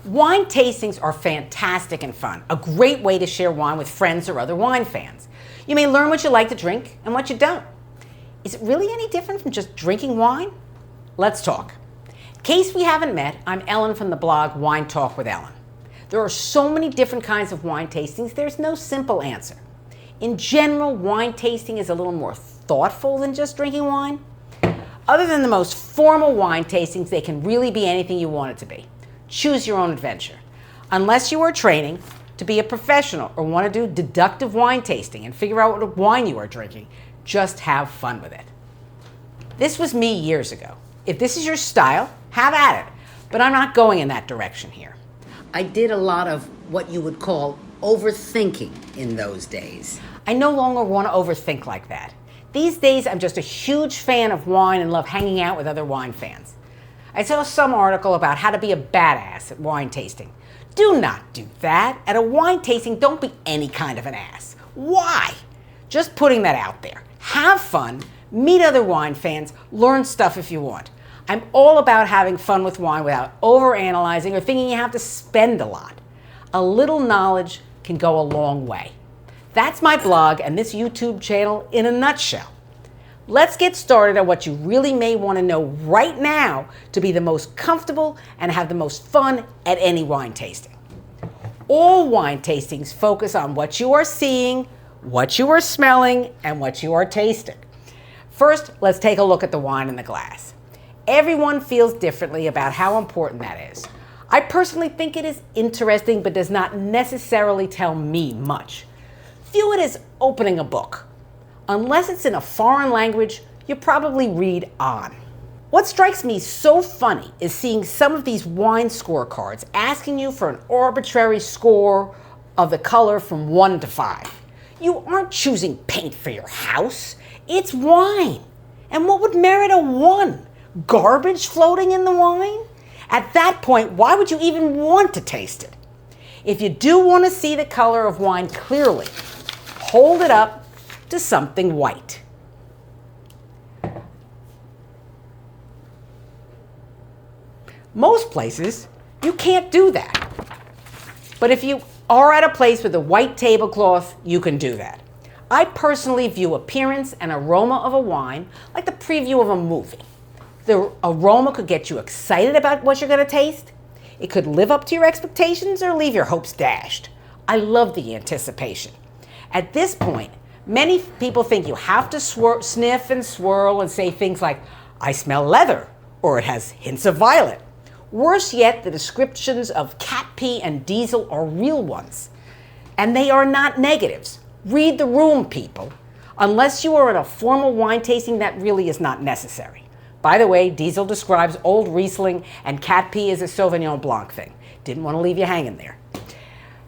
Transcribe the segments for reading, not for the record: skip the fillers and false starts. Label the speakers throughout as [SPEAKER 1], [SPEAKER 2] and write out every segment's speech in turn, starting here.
[SPEAKER 1] Wine tastings are fantastic and fun, a great way to share wine with friends or other wine fans. You may learn what you like to drink and what you don't. Is it really any different from just drinking wine? Let's talk. In case we haven't met, I'm Ellen from the blog Wine Talk with Ellen. There are so many different kinds of wine tastings, there's no simple answer. In general, wine tasting is a little more thoughtful than just drinking wine. Other than the most formal wine tastings, they can really be anything you want it to be. Choose your own adventure. Unless you are training to be a professional or want to do deductive wine tasting and figure out what wine you are drinking, just have fun with it. This was me years ago. If this is your style, have at it. But I'm not going in that direction here. I did a lot of what you would call overthinking in those days. I no longer want to overthink like that. These days, I'm just a huge fan of wine and love hanging out with other wine fans. I saw some article about how to be a badass at wine tasting. Do not do that. At a wine tasting, don't be any kind of an ass. Why? Just putting that out there. Have fun, meet other wine fans, learn stuff if you want. I'm all about having fun with wine without overanalyzing or thinking you have to spend a lot. A little knowledge can go a long way. That's my blog and this YouTube channel in a nutshell. Let's get started on what you really may want to know right now to be the most comfortable and have the most fun at any wine tasting. All wine tastings focus on what you are seeing, what you are smelling, and what you are tasting. First, let's take a look at the wine in the glass. Everyone feels differently about how important that is. I personally think it is interesting, but does not necessarily tell me much. View it as opening a book. Unless it's in a foreign language, you probably read on. What strikes me so funny is seeing some of these wine scorecards asking you for an arbitrary score of the color from 1 to 5. You aren't choosing paint for your house. It's wine. And what would merit a 1? Garbage floating in the wine? At that point, why would you even want to taste it? If you do want to see the color of wine clearly, hold it up to something white. Most places, you can't do that. But if you are at a place with a white tablecloth, you can do that. I personally view appearance and aroma of a wine like the preview of a movie. The aroma could get you excited about what you're going to taste. It could live up to your expectations or leave your hopes dashed. I love the anticipation. At this point, many people think you have to sniff and swirl and say things like, I smell leather, or it has hints of violet. Worse yet, the descriptions of cat pee and diesel are real ones. And they are not negatives. Read the room, people. Unless you are at a formal wine tasting, that really is not necessary. By the way, diesel describes old Riesling and cat pee is a Sauvignon Blanc thing. Didn't want to leave you hanging there.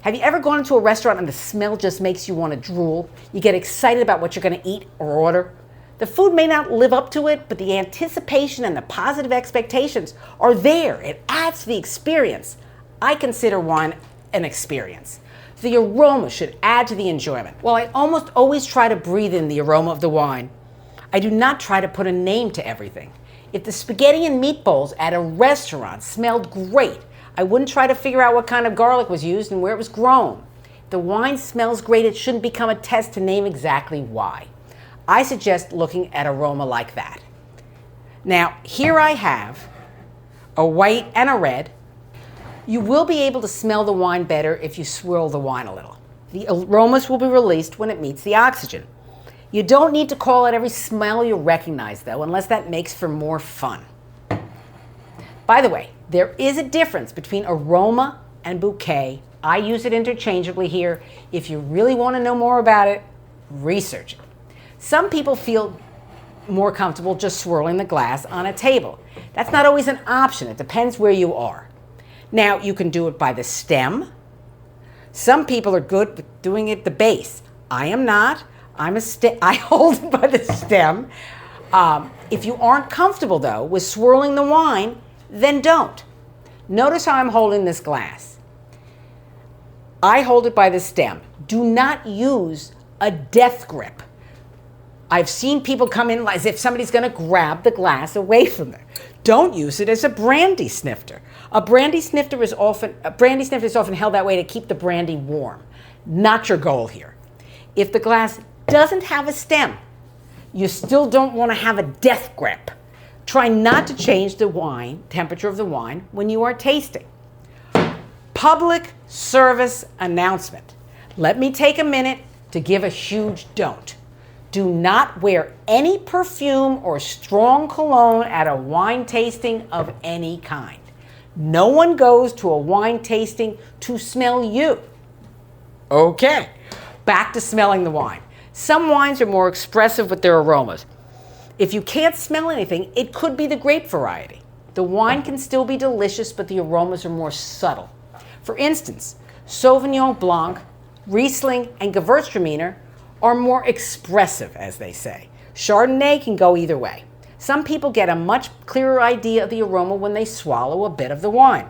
[SPEAKER 1] Have you ever gone into a restaurant and the smell just makes you want to drool? You get excited about what you're going to eat or order? The food may not live up to it, but the anticipation and the positive expectations are there. It adds to the experience. I consider wine an experience. The aroma should add to the enjoyment. While I almost always try to breathe in the aroma of the wine, I do not try to put a name to everything. If the spaghetti and meatballs at a restaurant smelled great, I wouldn't try to figure out what kind of garlic was used and where it was grown. If the wine smells great, it shouldn't become a test to name exactly why. I suggest looking at aroma like that. Now, here I have a white and a red. You will be able to smell the wine better if you swirl the wine a little. The aromas will be released when it meets the oxygen. You don't need to call out every smell you recognize, though, unless that makes for more fun. By the way, there is a difference between aroma and bouquet. I use it interchangeably here. If you really want to know more about it, research it. Some people feel more comfortable just swirling the glass on a table. That's not always an option. It depends where you are. Now, you can do it by the stem. Some people are good with doing it the base. I am not. I hold it by the stem. If you aren't comfortable, though, with swirling the wine, then don't. Notice how I'm holding this glass. I hold it by the stem. Do not use a death grip. I've seen people come in as if somebody's going to grab the glass away from them. Don't use it as a brandy snifter. A brandy snifter is often held that way to keep the brandy warm. Not your goal here. If the glass doesn't have a stem, you still don't want to have a death grip. Try not to change the temperature of the wine when you are tasting. Public service announcement. Let me take a minute to give a huge don't. Do not wear any perfume or strong cologne at a wine tasting of any kind. No one goes to a wine tasting to smell you. Okay, back to smelling the wine. Some wines are more expressive with their aromas. If you can't smell anything, it could be the grape variety. The wine can still be delicious, but the aromas are more subtle. For instance, Sauvignon Blanc, Riesling, and Gewürztraminer are more expressive, as they say. Chardonnay can go either way. Some people get a much clearer idea of the aroma when they swallow a bit of the wine.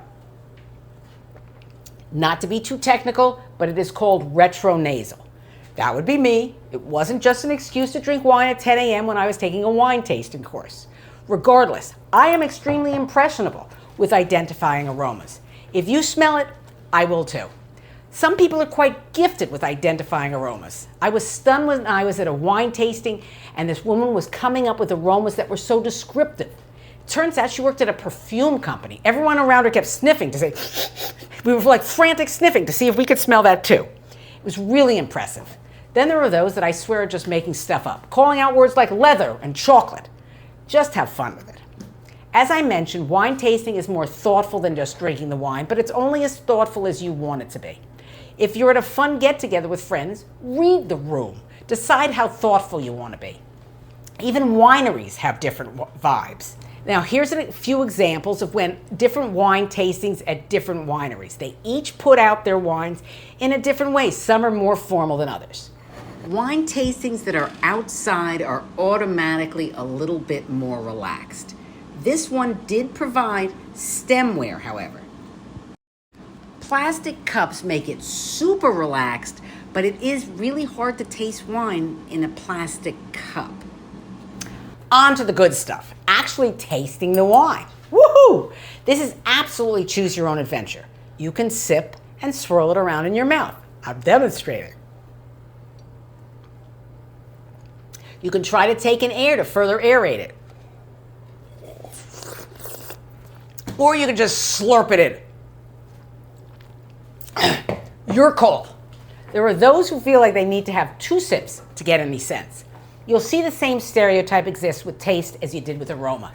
[SPEAKER 1] Not to be too technical, but it is called retronasal. That would be me. It wasn't just an excuse to drink wine at 10 a.m. when I was taking a wine tasting course. Regardless, I am extremely impressionable with identifying aromas. If you smell it, I will too. Some people are quite gifted with identifying aromas. I was stunned when I was at a wine tasting and this woman was coming up with aromas that were so descriptive. It turns out she worked at a perfume company. Everyone around her kept sniffing to say, we were like frantic sniffing to see if we could smell that too. It was really impressive. Then there are those that I swear are just making stuff up, calling out words like leather and chocolate. Just have fun with it. As I mentioned, wine tasting is more thoughtful than just drinking the wine, but it's only as thoughtful as you want it to be. If you're at a fun get-together with friends, read the room. Decide how thoughtful you want to be. Even wineries have different vibes. Now, here's a few examples of when different wine tastings at different wineries. They each put out their wines in a different way. Some are more formal than others. Wine tastings that are outside are automatically a little bit more relaxed. This one did provide stemware, however. Plastic cups make it super relaxed, but it is really hard to taste wine in a plastic cup. On to the good stuff, actually tasting the wine. Woohoo! This is absolutely choose your own adventure. You can sip and swirl it around in your mouth. I'm demonstrating. You can try to take in air to further aerate it. Or you can just slurp it in. Your call. There are those who feel like they need to have 2 sips to get any sense. You'll see the same stereotype exists with taste as you did with aroma.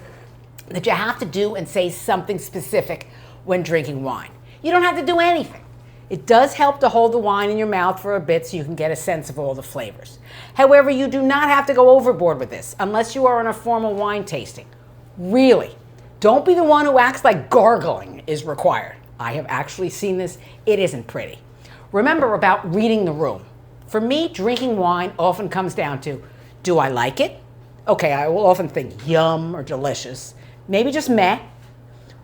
[SPEAKER 1] That you have to do and say something specific when drinking wine. You don't have to do anything. It does help to hold the wine in your mouth for a bit so you can get a sense of all the flavors. However, you do not have to go overboard with this unless you are on a formal wine tasting. Really, don't be the one who acts like gargling is required. I have actually seen this. It isn't pretty. Remember about reading the room. For me, drinking wine often comes down to, do I like it? Okay, I will often think yum or delicious. Maybe just meh.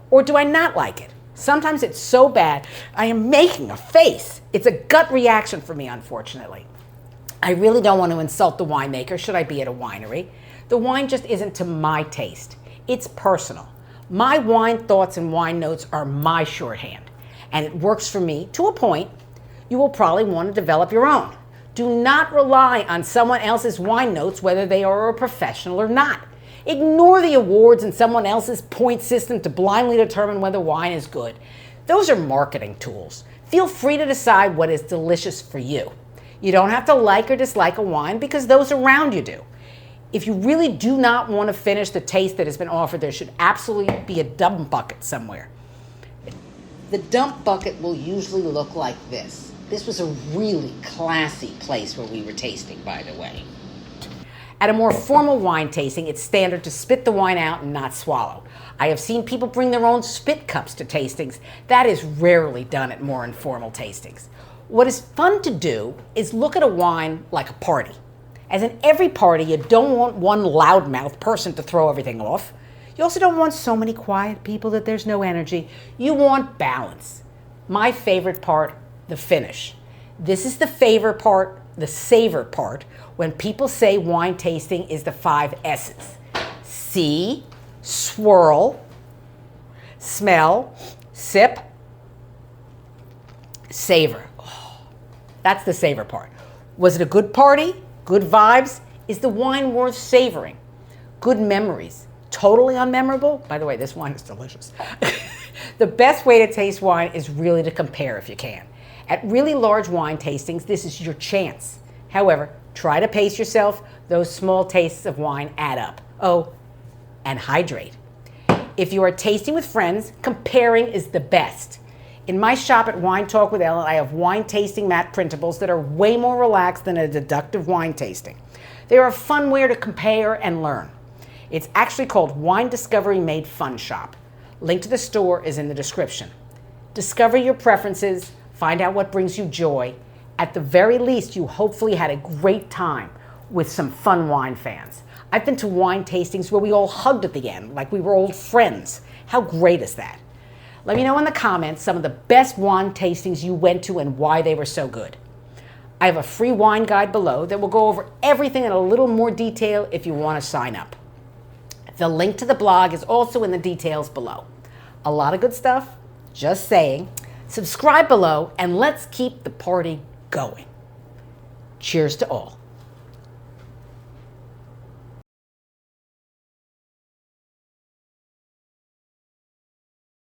[SPEAKER 1] Or do I not like it? Sometimes it's so bad, I am making a face. It's a gut reaction for me, unfortunately. I really don't want to insult the winemaker should I be at a winery. The wine just isn't to my taste. It's personal. My wine thoughts and wine notes are my shorthand, and it works for me to a point. You will probably want to develop your own. Do not rely on someone else's wine notes, whether they are a professional or not. Ignore the awards and someone else's point system to blindly determine whether wine is good. Those are marketing tools. Feel free to decide what is delicious for you. You don't have to like or dislike a wine because those around you do. If you really do not want to finish the taste that has been offered, there should absolutely be a dump bucket somewhere. The dump bucket will usually look like this. This was a really classy place where we were tasting, by the way. At a more formal wine tasting, it's standard to spit the wine out and not swallow. I have seen people bring their own spit cups to tastings. That is rarely done at more informal tastings. What is fun to do is look at a wine like a party. As in every party, you don't want one loudmouth person to throw everything off. You also don't want so many quiet people that there's no energy. You want balance. My favorite part, the finish. This is the savor part, when people say wine tasting is the 5 S's. See, swirl, smell, Sip, savor. Oh, that's the savor part. Was it a good party? Good vibes? Is the wine worth savoring? Good memories. Totally unmemorable? By the way, this wine is delicious. The best way to taste wine is really to compare if you can. At really large wine tastings, this is your chance. However, try to pace yourself. Those small tastes of wine add up. Oh, and hydrate. If you are tasting with friends, comparing is the best. In my shop at Wine Talk with Ellen, I have wine tasting mat printables that are way more relaxed than a deductive wine tasting. They are a fun way to compare and learn. It's actually called Wine Discovery Made Fun Shop. Link to the store is in the description. Discover your preferences, find out what brings you joy. At the very least, you hopefully had a great time with some fun wine fans. I've been to wine tastings where we all hugged at the end, like we were old friends. How great is that? Let me know in the comments some of the best wine tastings you went to and why they were so good. I have a free wine guide below that will go over everything in a little more detail if you want to sign up. The link to the blog is also in the details below. A lot of good stuff, just saying. Subscribe below and let's keep the party going. Cheers to all.